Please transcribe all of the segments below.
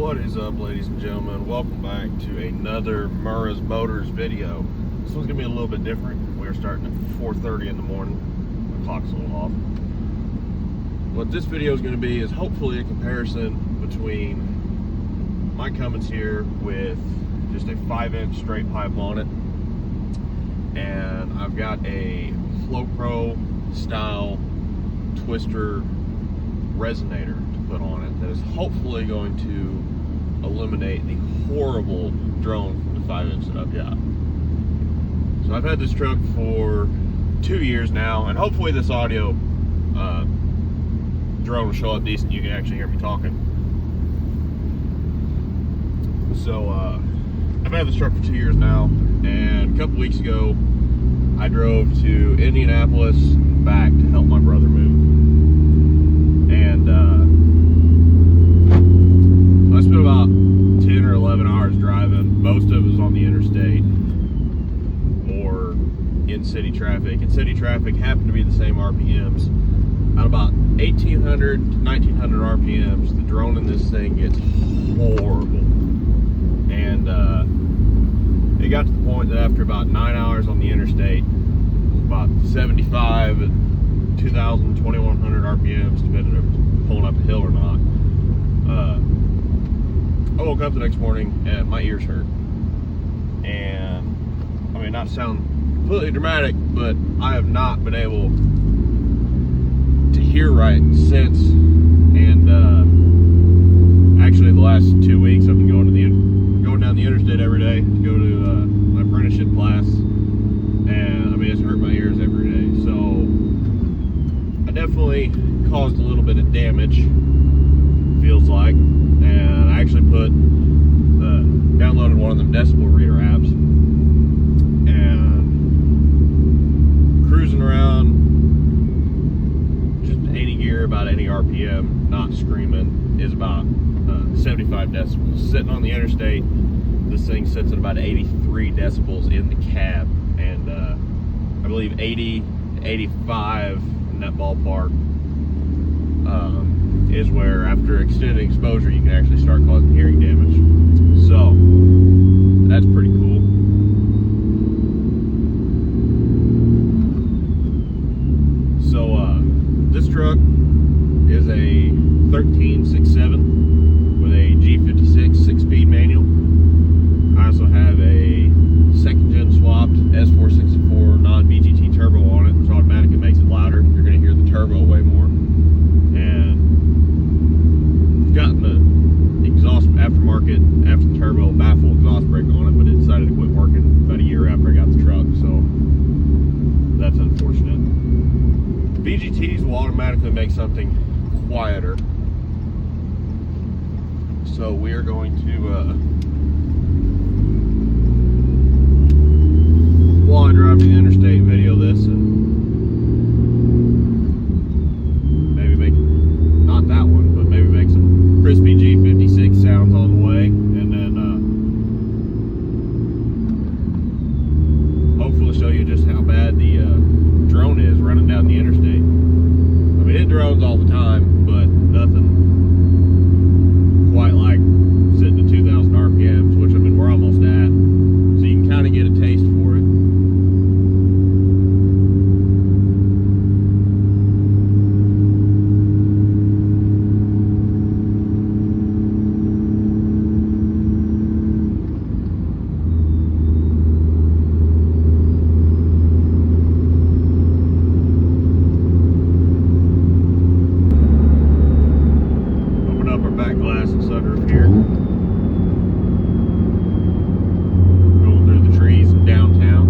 What is up, ladies and gentlemen? Welcome back to another Murrah's Motors video. This one's gonna be a little bit different. We're starting at 4:30 in the morning. My clock's a little off. What this video is going to be is hopefully a comparison between my Cummins here with just a 5-inch straight pipe on it, and I've got a Flo-Pro style twister resonator to put on it that is hopefully going to eliminate the horrible drone from the 5-inch that I've got. So I've had this truck for 2 years now, and hopefully this audio drone will show up decent. You can actually hear me talking. So I've had this truck for 2 years now, and a couple weeks ago I drove to Indianapolis back to help my brother move. And I spent about 10 or 11 hours driving. Most of it was on the interstate or in city traffic. And city traffic happened to be the same RPMs. At about 1,800 to 1,900 RPMs, the drone in this thing gets horrible. And it got to the point that after about 9 hours on the interstate, about 75 at 2,000, 2,100 RPMs, depending if it's pulling up a hill or not, I woke up the next morning and my ears hurt. And I mean, not to sound completely dramatic, but I have not been able to hear right since. And actually the last 2 weeks I've been going down the interstate every day to go to my apprenticeship class, and I mean, it's hurt my ears every day. So I definitely caused a little bit of damage, feels like. And I actually downloaded one of them decibel reader apps, and cruising around just 80 gear, about 80 RPM, not screaming, is about 75 decibels. Sitting on the interstate, this thing sits at about 83 decibels in the cab, and I believe 80 to 85 in that ballpark is where, after extended exposure, you can actually start causing hearing damage. So that's pretty cool. So this truck is a 1367 with a G56 6-speed manual. I also have a second-gen swapped S464 non-VGT turbo on it, which automatically makes it louder. You're going to hear the turbo way more. And I've gotten the exhaust aftermarket after the turbo baffle exhaust brake on it, but it decided to quit working about a year after I got the truck, so that's unfortunate. VGTs will automatically make something quieter, so we are going to while I drive to the interstate, video this, and maybe make, not that one, but maybe make some crispy G56 sounds on the way, and then hopefully show you just how bad the drone is running down the interstate. I mean, it drones all the time, but nothing quite like sitting at 2,000 RPMs, which I mean, we're almost at, so you can kind of get a taste for it. Back glass and sunroof here. Going through the trees in downtown.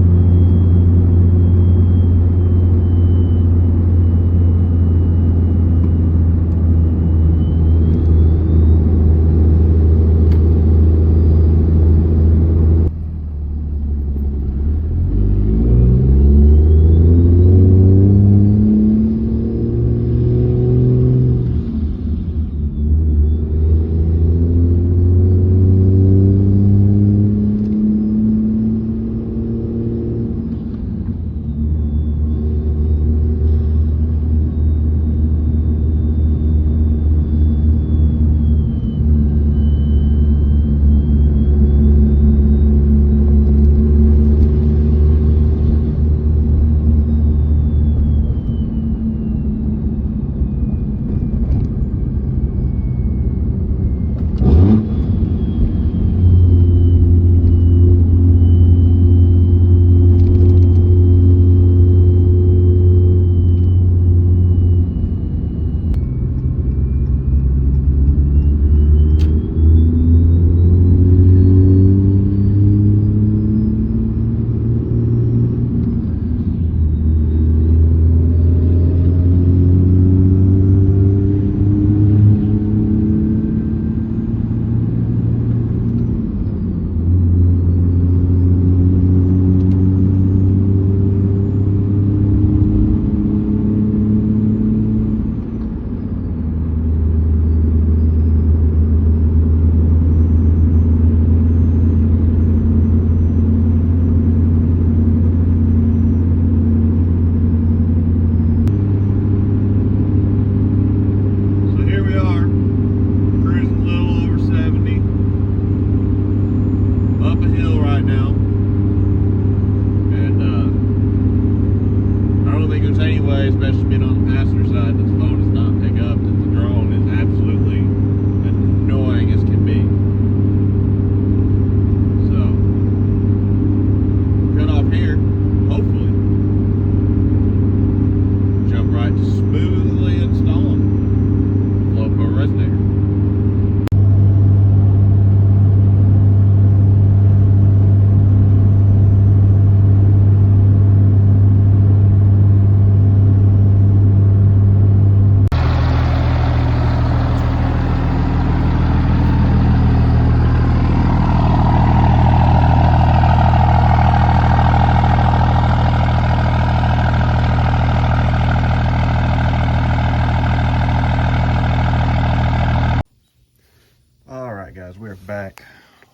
Alright guys, we're back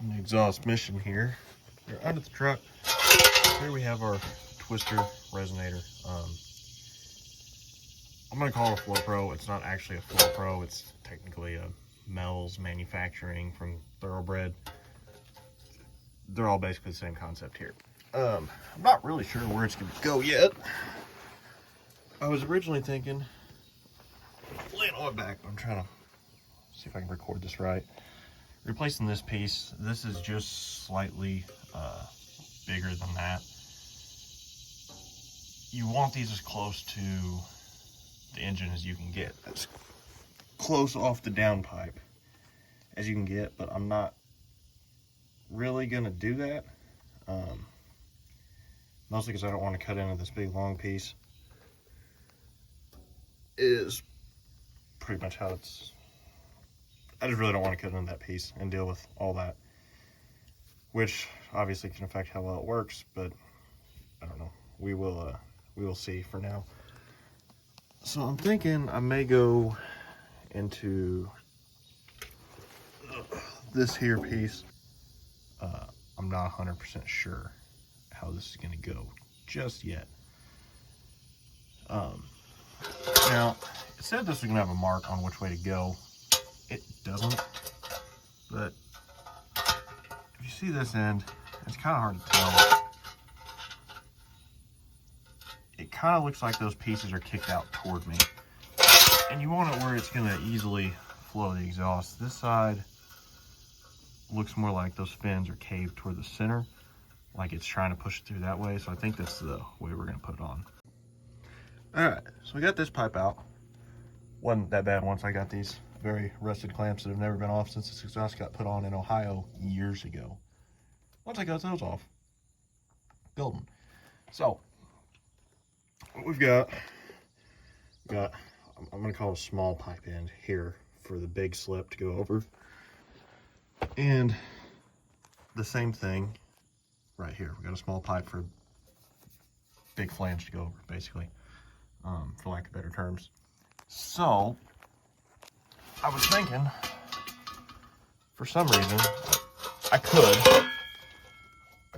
on the exhaust mission here. We're under the truck. Here we have our twister resonator. I'm going to call it a Flo-Pro. It's not actually a Flo-Pro. It's technically a Mel's manufacturing from Thoroughbred. They're all basically the same concept here. I'm not really sure where it's going to go yet. I was originally thinking, laying on my back, I'm trying to see if I can record this right. Replacing this piece, this is just slightly bigger than that. You want these as close to the engine as you can get, as close off the downpipe as you can get, but I'm not really gonna do that. Mostly because I don't want to cut into this big long piece. Is pretty much how it's. I just really don't want to cut into that piece and deal with all that, which obviously can affect how well it works, but I don't know. We will see for now. So I'm thinking I may go into this here piece. I'm not 100% sure how this is going to go just yet. Now, it said this was going to have a mark on which way to go. It doesn't, but if you see this end, it's kind of hard to tell. It kind of looks like those pieces are kicked out toward me, and you want it where it's going to easily flow the exhaust. This side looks more like those fins are caved toward the center, like it's trying to push it through that way. So I think that's the way we're going to put it on. All right, so we got this pipe out. Wasn't that bad once I got these very rusted clamps that have never been off since this exhaust got put on in Ohio years ago. Once I got those off, building. So what we've got, I'm going to call it a small pipe end here for the big slip to go over, and the same thing right here. We got a small pipe for big flange to go over, basically, for lack of better terms. So I was thinking, for some reason, I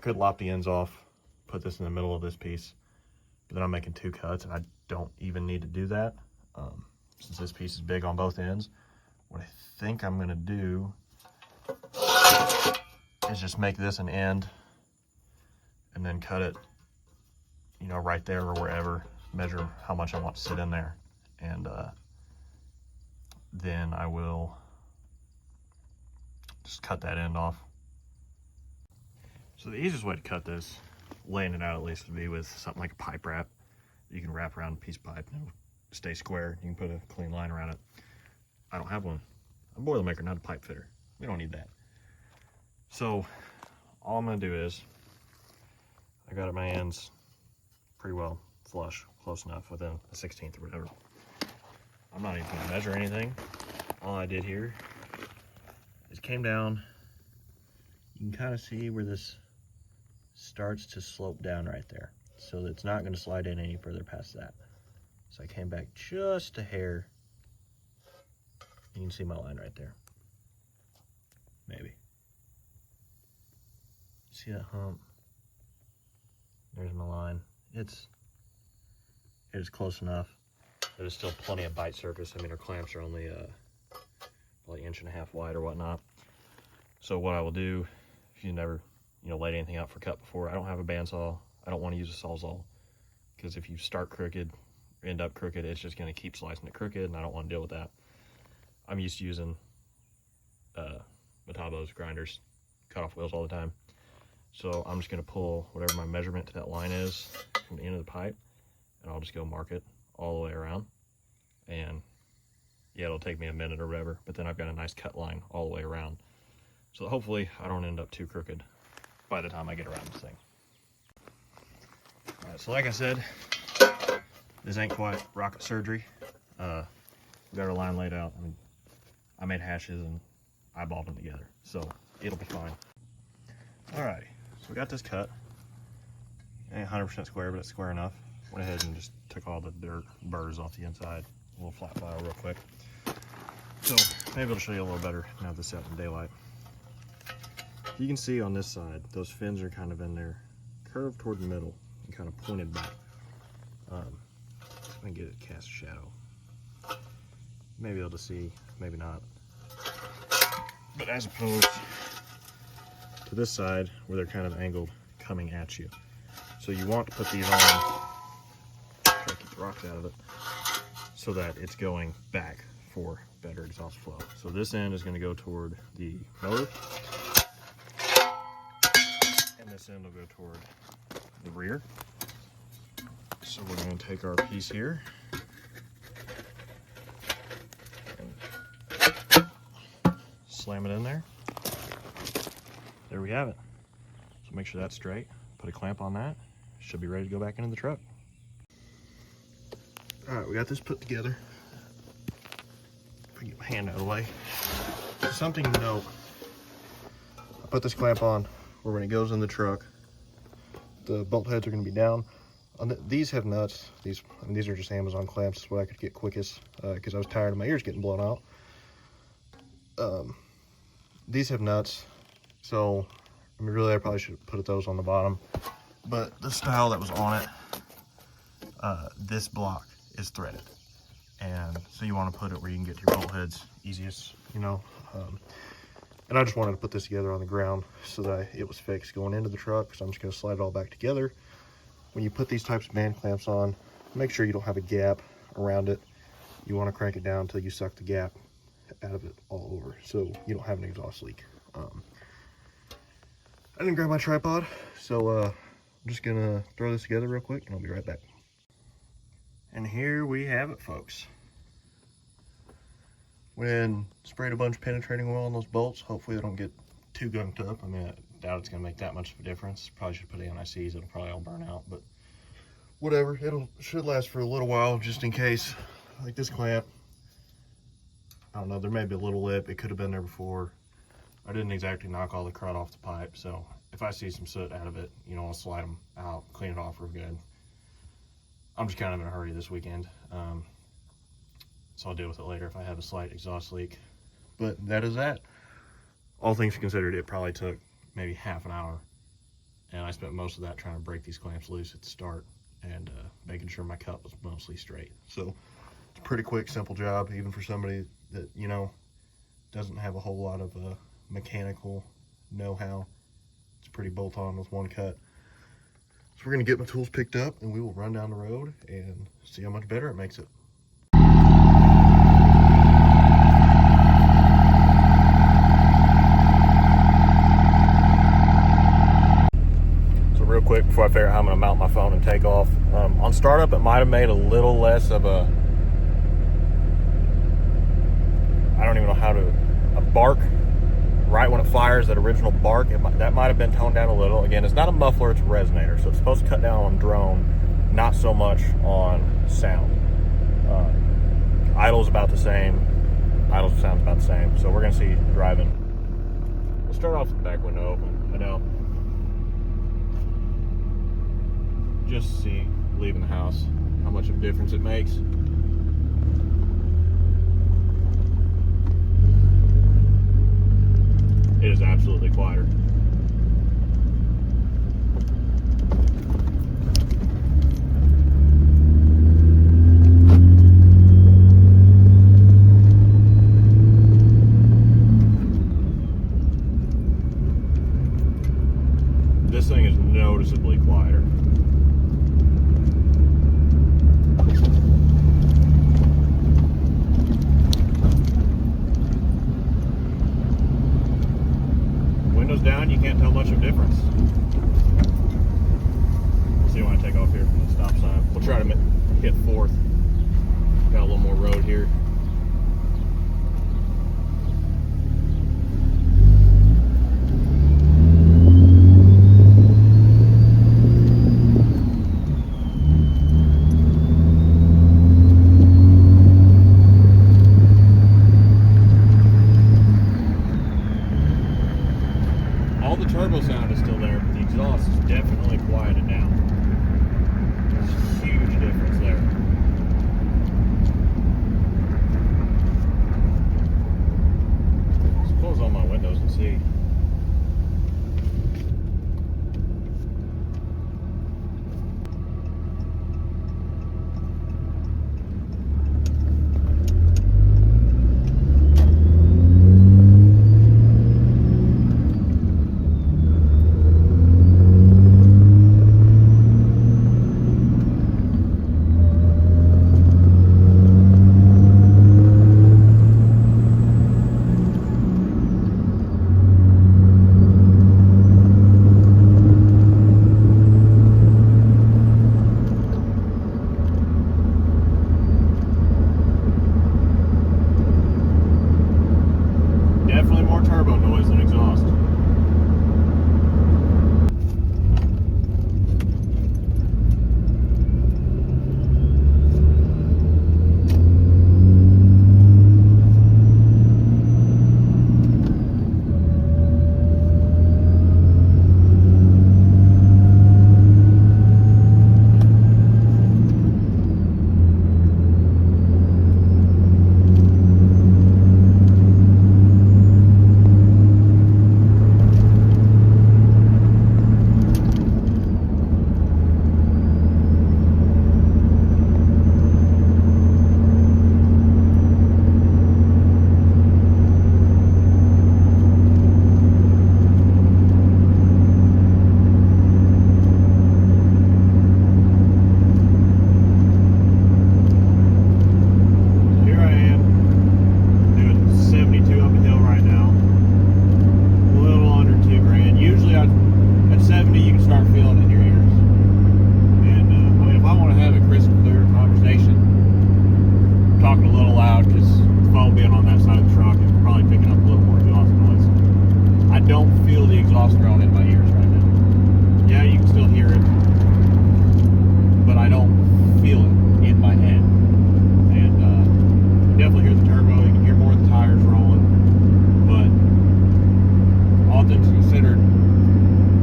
could lop the ends off, put this in the middle of this piece, but then I'm making two cuts, and I don't even need to do that. Since this piece is big on both ends, what I think I'm gonna do is just make this an end, and then cut it, you know, right there or wherever, measure how much I want to sit in there, and then I will just cut that end off. So the easiest way to cut this, laying it out at least, would be with something like a pipe wrap. You can wrap around a piece of pipe and it'll stay square. You can put a clean line around it. I don't have one. I'm a Boilermaker, not a pipe fitter. We don't need that. So all I'm gonna do is, I got my ends pretty well flush, close enough, within a 1/16 or whatever. I'm not even gonna measure anything. All I did here is came down. You can kind of see where this starts to slope down right there. So it's not gonna slide in any further past that. So I came back just a hair. You can see my line right there. Maybe. See that hump? There's my line. It is close enough. There's still plenty of bite surface. I mean, our clamps are only probably 1.5 inches wide or whatnot. So what I will do, if you never, laid anything out for cut before, I don't have a bandsaw. I don't want to use a sawzall, because if you start crooked, end up crooked, it's just going to keep slicing it crooked, and I don't want to deal with that. I'm used to using Metabos, grinders, cut off wheels all the time. So I'm just going to pull whatever my measurement to that line is from the end of the pipe, and I'll just go mark it all the way around. And yeah, it'll take me a minute or whatever, but then I've got a nice cut line all the way around. So hopefully I don't end up too crooked by the time I get around this thing. All right, so like I said, this ain't quite rocket surgery. We got our line laid out. I made hashes and eyeballed them together, so it'll be fine. Alrighty, so we got this cut. Ain't 100% square, but it's square enough. Went ahead and just took all the dirt burrs off the inside. A little flat file real quick. So maybe it'll show you a little better now this out in daylight. You can see on this side, those fins are kind of in there, curved toward the middle and kind of pointed back. I can get it cast shadow. Maybe able to see, maybe not. But as opposed to this side where they're kind of angled coming at you. So you want to put these on, try to keep the rocks out of it, so that it's going back for better exhaust flow. So this end is going to go toward the motor, and this end will go toward the rear. So we're going to take our piece here and slam it in there. There we have it. So make sure that's straight. Put a clamp on that. Should be ready to go back into the truck. All right, we got this put together. If I get my hand out of the way. Something to note, I put this clamp on where when it goes in the truck, the bolt heads are going to be down. These have nuts. These are just Amazon clamps. That's what I could get quickest because I was tired of my ears getting blown out. These have nuts, so I mean, really, I probably should have put those on the bottom. But the style that was on it, this block is threaded, and so you want to put it where you can get to your bolt heads easiest, you know. And I just wanted to put this together on the ground so that it was fixed going into the truck. So I'm just going to slide it all back together. When you put these types of band clamps on, make sure you don't have a gap around it. You want to crank it down until you suck the gap out of it all over, so you don't have an exhaust leak. I didn't grab my tripod, so I'm just gonna throw this together real quick and I'll be right back. And here we have it, folks. When sprayed a bunch of penetrating oil on those bolts, hopefully they don't get too gunked up. I mean, I doubt it's gonna make that much of a difference. Probably should put anti-seize, it'll probably all burn out, but whatever, should last for a little while just in case. Like this clamp, I don't know, there may be a little lip, it could have been there before. I didn't exactly knock all the crud off the pipe, so if I see some soot out of it, you know, I'll slide them out, clean it off real good. I'm just kind of in a hurry this weekend, so I'll deal with it later if I have a slight exhaust leak. But that is that. All things considered, it probably took maybe half an hour, and I spent most of that trying to break these clamps loose at the start and making sure my cut was mostly straight. So it's a pretty quick, simple job, even for somebody that, you know, doesn't have a whole lot of mechanical know-how. It's pretty bolt on with one cut. So we're gonna get my tools picked up and we will run down the road and see how much better it makes it. So real quick before I figure out how I'm gonna mount my phone and take off, on startup it might have made a little less of a, I don't even know how to, a bark right when it fires, that original bark, that might have been toned down a little. Again, it's not a muffler, it's a resonator, so it's supposed to cut down on drone, not so much on sound. Idle's about the same, idle sound's about the same, so we're gonna see driving. We'll start off with the back window open. I know, just to see, leaving the house, how much of a difference it makes. It is absolutely quieter. This thing is noticeably quieter. Down, you can't tell much of a difference. See when I take off here from the stop sign. We'll try to hit 4th. Got a little more road here. Turbo sound is still there, but the exhaust is definitely quieted down. There's a huge difference there. see. Definitely more turbo noise than exhaust.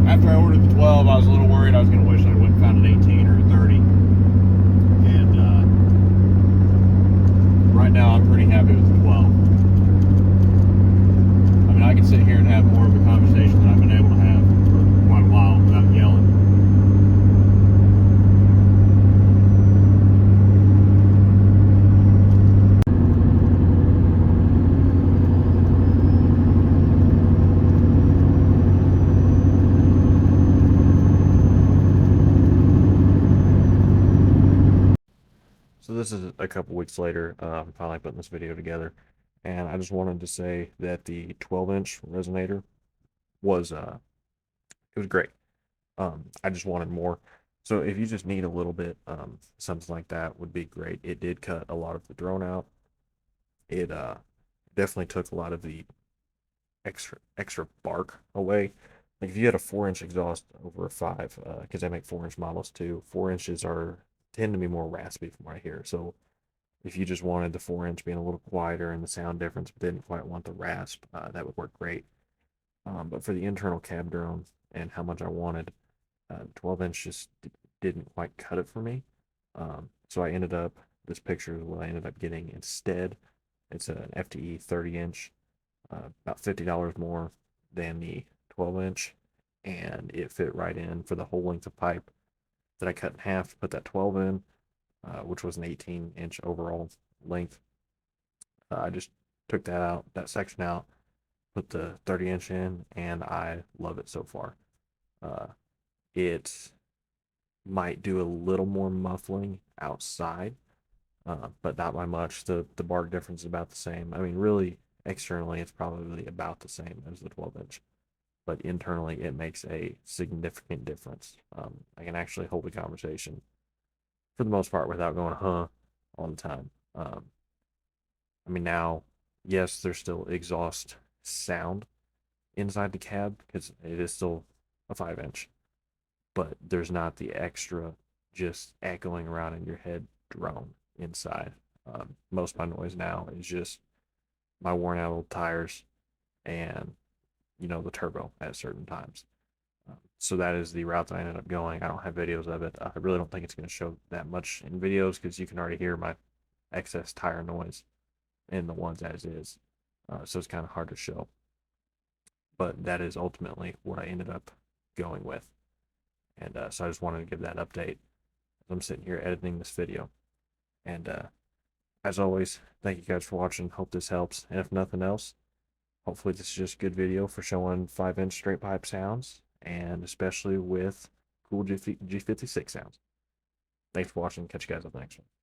After I ordered the 12, I was a little worried. I was going to wish I went and found an 18 or a 30. And right now, I'm pretty happy with the 12. I mean, I can sit here and have more of a conversation than I've been able to have for quite a while without yelling. So this is a couple weeks later, finally putting this video together, and I just wanted to say that the 12-inch Resonator was it was great. I just wanted more. So if you just need a little bit, something like that would be great. It did cut a lot of the drone out. It definitely took a lot of the extra bark away. Like if you had a 4-inch exhaust over a 5, because I make 4-inch models too. 4 inches tend to be more raspy from what I hear. So if you just wanted the 4-inch being a little quieter and the sound difference, but didn't quite want the rasp, that would work great. But for the internal cab drone and how much I wanted, 12-inch just didn't quite cut it for me. So I ended up, this picture is what I ended up getting instead. It's an FTE 30-inch, about $50 more than the 12-inch, and it fit right in for the whole length of pipe that I cut in half to put that 12 in, which was an 18-inch overall length. I just took that section out, put the 30-inch in, and I love it so far. It might do a little more muffling outside, but not by much. The bark difference is about the same. I mean, really, externally, it's probably about the same as the 12-inch, but internally, it makes a significant difference. I can actually hold a conversation for the most part without going, huh, all the time. I mean, now, yes, there's still exhaust sound inside the cab because it is still a 5-inch, but there's not the extra just echoing around in your head drone inside. Most of my noise now is just my worn out old tires and, the turbo at certain times. So that is the route that I ended up going. I don't have videos of it. I really don't think it's going to show that much in videos because you can already hear my excess tire noise in the ones as is. So it's kind of hard to show. but that is ultimately what I ended up going with. And so I just wanted to give that update. I'm sitting here editing this video. And as always, thank you guys for watching. Hope this helps. And if nothing else, hopefully this is just a good video for showing 5-inch straight pipe sounds, and especially with cool G56 sounds. Thanks for watching. Catch you guys on the next one.